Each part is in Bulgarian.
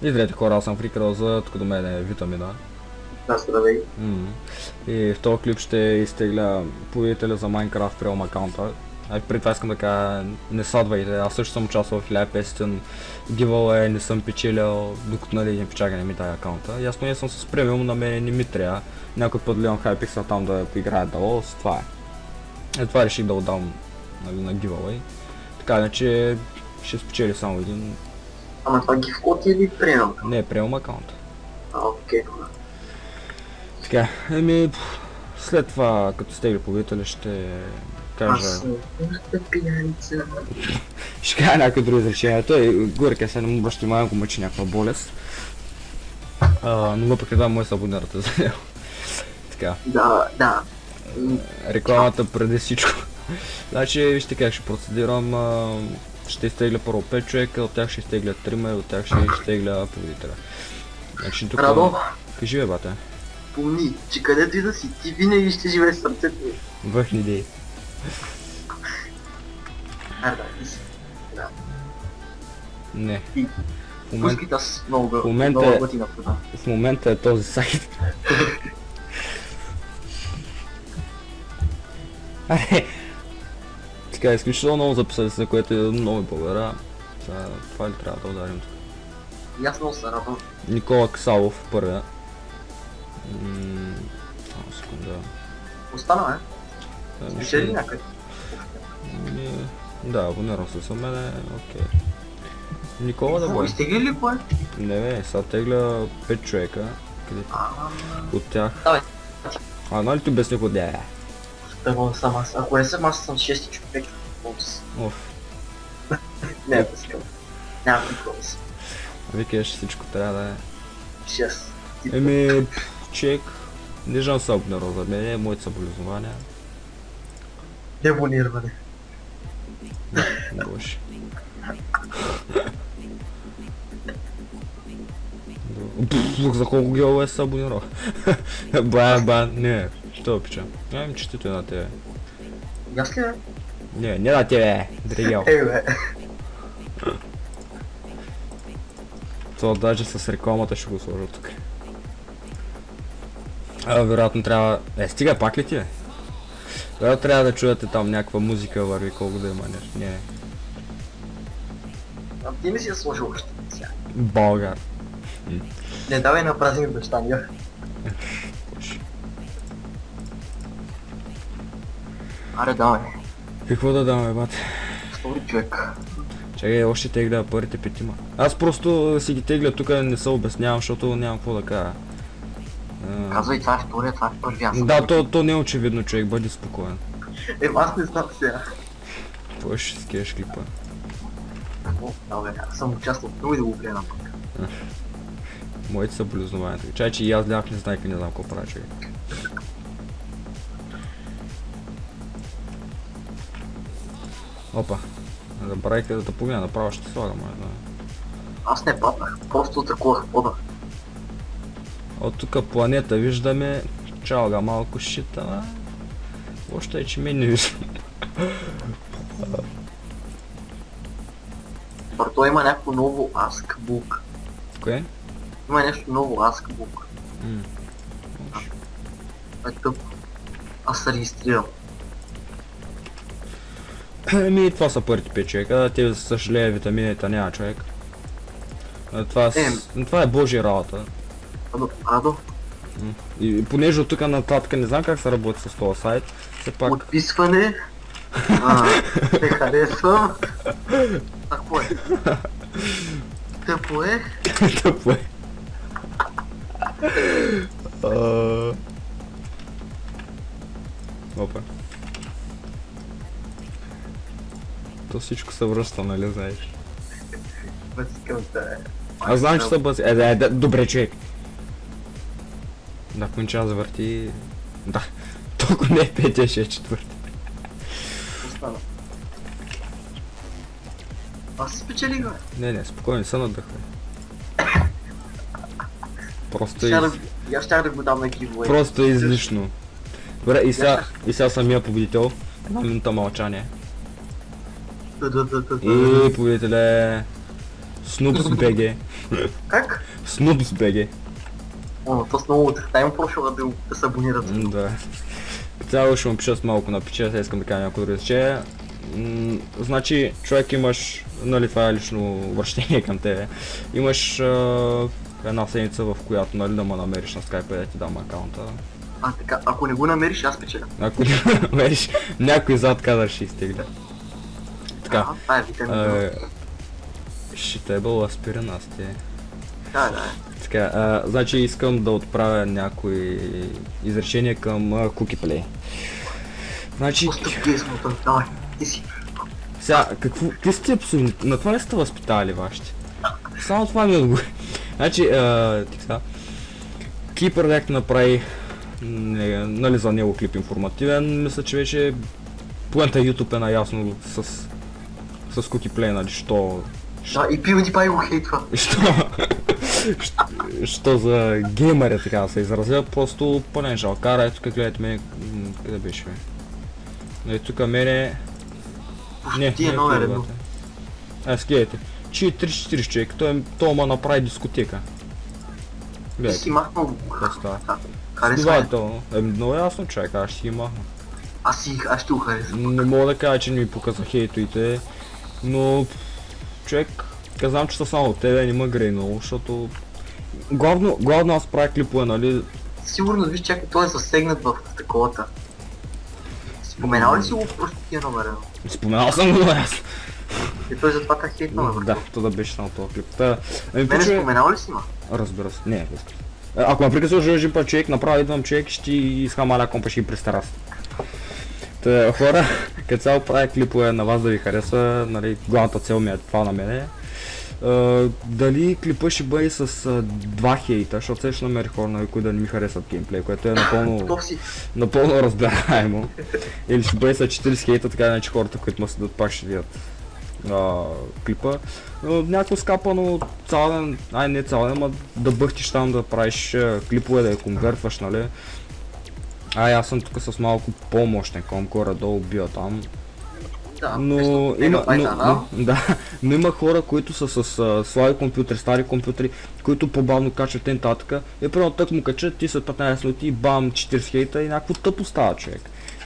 И здравейте хора, аз съм Фрик Роза, тук до мен е Витамина. Да, здравей. И в този клип ще изтегля победителя за Minecraft Realm аккаунта. Преди това искам да кажа, не садвайте, аз също съм участвал в 1500 giveaway, не съм печелил, докато нали не печага не ми дай аккаунта. Ясно не съм с премиум, на мен не ми трябва. Някой път гледам Hypixel там да поиграе Далос, това е. Това реших да отдам нали, на giveaway. Така иначе ще спечели само един. Ама това гифкод или премиум? Не, премиум аккаунт. Окей. Така, след това, като стегли победителя, ще кажа... Аз съм пияница. Ще кажа някакви други изречения. Той горке се не му обръща внимание, ако мъчи някаква болест. Но въпреки това му е абонирате за него. Така. Да. Рекламата преди всичко. Значи, вижте как ще процедирам. Ще изтегля първо 5 човека, от тях ще изтегля 3 и от тях ще изтегля победителя. Значи тук... Радо, Кажи бе, бате. помни, че където и да си, ти винаги ще живееш сърцето ми. Върхни идеи. Да, си. Да. Не. И пускайте аз много момента готина вода. В момента е този сайт. Аре! Така, изключително много записали се, което е много благодаря. Това ли трябва да ударим тук? И аз много се радвам. Никола Ксалов, първия. Секунда. Остана, Спечели ли някъде? Да, абонирам се за мене, окей. Никола да бъде. Изтегли ли кое? Не, сега тегля 5 човека. От тях. Давай. Нали ти обясних от дяя? Първо съм аз. Ако не съм, аз съм 6 човек. Оф. Не е пускал. Няма компромис. Викаш всичко трябва да е. 6. Чек. Не жам се обнародва за мен, моите съболезнования. Дебониране. Боже. За колко геове се абонирах? Не, що пича? Честито е на тебе. Аз ли бе? Не на тебе, дрегел. Бе. Това даже с рекламата ще го сложа тук. Вероятно трябва... стига пак ли ти е? Вероятно трябва да чуете там някаква музика върви, колко да има нещо. Не. А ти ми си я сложил още сега. Българ. Не давай на празни обещания. Аре давай. Какво да даваме, бате? Стори човек. Чакай, още тегля първите петима. Аз просто си ги тегля тук, не се обяснявам, защото нямам какво да кажа. Казвай, това е втория, това е първия. Да, то не е очевидно, човек, бъди спокоен. Аз не знам сега. Какво ще скиеш клипа? Аз съм участвал в други да го гледам пък. Моите са болезнования. Чай, че и аз гледах, не знам какво правя, човек. Опа. Забравих да те погледна, направо ще слагам, да. Аз не паднах, просто такова пода. От тук планета виждаме, чалга малко шита, още е, че мен не виждам. Той има някакво ново Askbook. Кое? Има нещо ново Askbook. Е тъп. Аз се регистрирам. Това са първите 5 човека, те за съжаление витамините няма човек. Това е божия работа. Радо? И понеже от тук нататък не знам как се работи с този сайт, все пак... Подписване. Те харесвам. Какво е? Тъпо е. Тъпо е. Опа. То всичко се връща, нали знаеш? Аз знам, че са бъзи. Добре, човек. Да, ако час завърти... Да. Толкова не е 5, 6, 4. Остана. Аз спечелих, бе. Не, спокойно, се надъхвай. Просто Я щях да го дам на giveaway. Просто е излишно. Добре, и сега самия победител. Една минута мълчание. И победител е... Снупс БГ. Как? Снудс БГ. О, то с много тайм прошло да се абонират. Да. Цяло ще му пиша с малко на пече, искам да кажа някой рече. Значи, човек имаш, нали това е лично връщение към тебе. Имаш една седмица, в която нали да ме намериш на Skype, да ти дам акаунта. А, така, ако не го намериш, аз печеля. Ако не го намериш, някой зад кадър ще изтегля. Така. Това е витамин. Ще те е бъл аспирин, аз ти. Да. Така, значи искам да отправя някои изречения към Cookie Play. Значи... Давай, ти си. Сега, какво... Ти сте абсолютно... На това не сте възпитали вашите. Само това ми отговори. Значи, така... Keeper Deck направи... нали за него клип информативен, мисля, че вече... Плента YouTube е наясно с Cookie Play, нали, що... Да, и PewDiePie го хейтва. Що за геймър е така да се изразя, просто пълнен жалкара, ето тук гледайте мене... Къде беше бе? Ето тук мене... Не, Ти е номер едно. Гледайте. 3-4 човек, той ма направи дискотека. Ти си махнал... Следователно, много ясно човек, аз ще си махна. Аз ще го харесвам. Не мога да кажа, че не ми показа хейтовите, но... Човек, казвам, че са само от тебе, не ма грейнало, защото... Главно аз правя клипове, нали? Сигурно виж, чакай, той е засегнат в таковата. Споменал ли си го просто тия номер едно? Споменал съм го, аз. И той затова та хейтна номер. Да, това да беше само този клип. Мене споменал ли си ма? Разбира се, не, ако ме прекъсваш един път човек, направо идвам човек, ще ти изхамаля компа, ще ги пристара. Та хора, като цяло правя клипове на вас да ви хареса, нали, главната цел ми е това на мене. Дали клипа ще бъде с 2 хейта, защото все ще намери хора, нали, които да не ми харесват геймплей, което е напълно разбираемо. Или ще бъде с 40 хейта, така иначе хората, които ме следят, пак ще видят клипа. Някакво скапано цял ден, не цял ден, ама да бъхтиш там да правиш клипове, да я конвертваш, нали. Аз съм тук с малко по-мощен комп, горе-долу бия там. Да, но има хора, които са с слаби компютри, стари компютри, които по-бавно качват и нататък. И примерно тък му качат, ти след 15 минути, бам, 40 хейта и някакво тъпо става човек.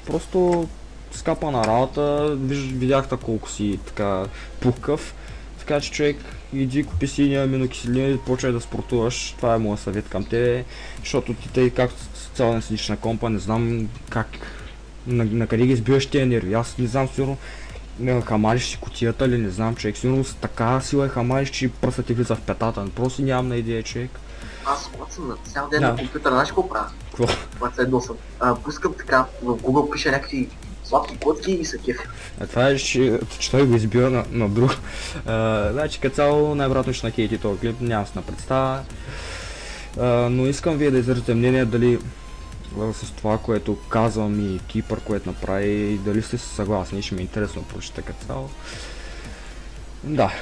Просто скапа на работа, видяхте колко си така пухкав. Така че човек, иди купи си аминокиселини и почвай да спортуваш. Това е моят съвет към тебе, защото ти тъй както цял ден седиш на компа, не знам как, на къде ги избиваш тия нерви. Аз не знам, сигурно хамалиш си кутията или не знам човек, сигурно с такава сила хамалиш, че пръста ти влиза в петата, просто нямам на идея човек. Аз когато съм на цял ден на компютъра, знаеш какво правя? Какво? Когато се едосам, пускам така, в Google пиша някакви сладки котки и са кефи. Това е, че той го избива на друг. Значи като цяло най-вероятно ще нахейти този клип, нямам на представа. Но искам вие да изразите мнение дали с това, което казвам и Keeper, което направи, дали сте съгласни, ще ми е интересно да прочета като цяло. Да,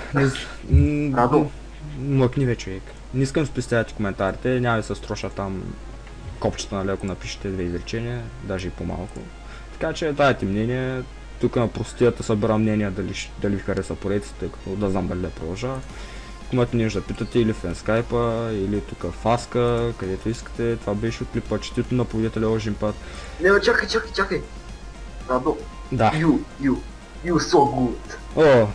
млъкни бе човек. Не искам да спестявате коментарите, няма да се строша там копчета, нали, ако напишете 2 изречения, даже и по-малко. Така че дайте мнение, тук на простията събирам мнение дали ви хареса поредицата, тъй като да знам дали да продължа. Комето не да питате или в Skype, или тук в Фаска, където искате. Това беше от клипа, четито на победителя Ожин път. Не, чакай! Радо. Да. You so good.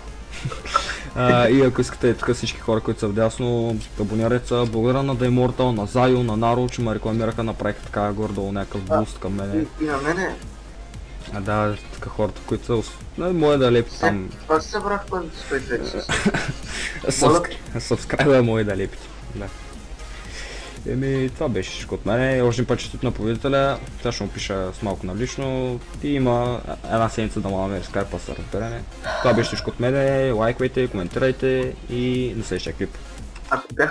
И ако искате тук всички хора, които са вдясно, абонирайте се. Благодаря на The Immortal, на Зайо, на Наро, че ме рекламираха, направиха така гордо някакъв буст към мене. И на мене. Да, така хората, които са... Може да лепи там... Това си събрах първите 102. Subscribe може да лепите. Това беше всичко от мене. Още път честито на победителя. Сега ще му пиша с малко навлично. И има една седмица да му намери Skype, за разбиране. Това беше всичко от мене. Лайквайте, коментирайте и на следващия клип. Ако бях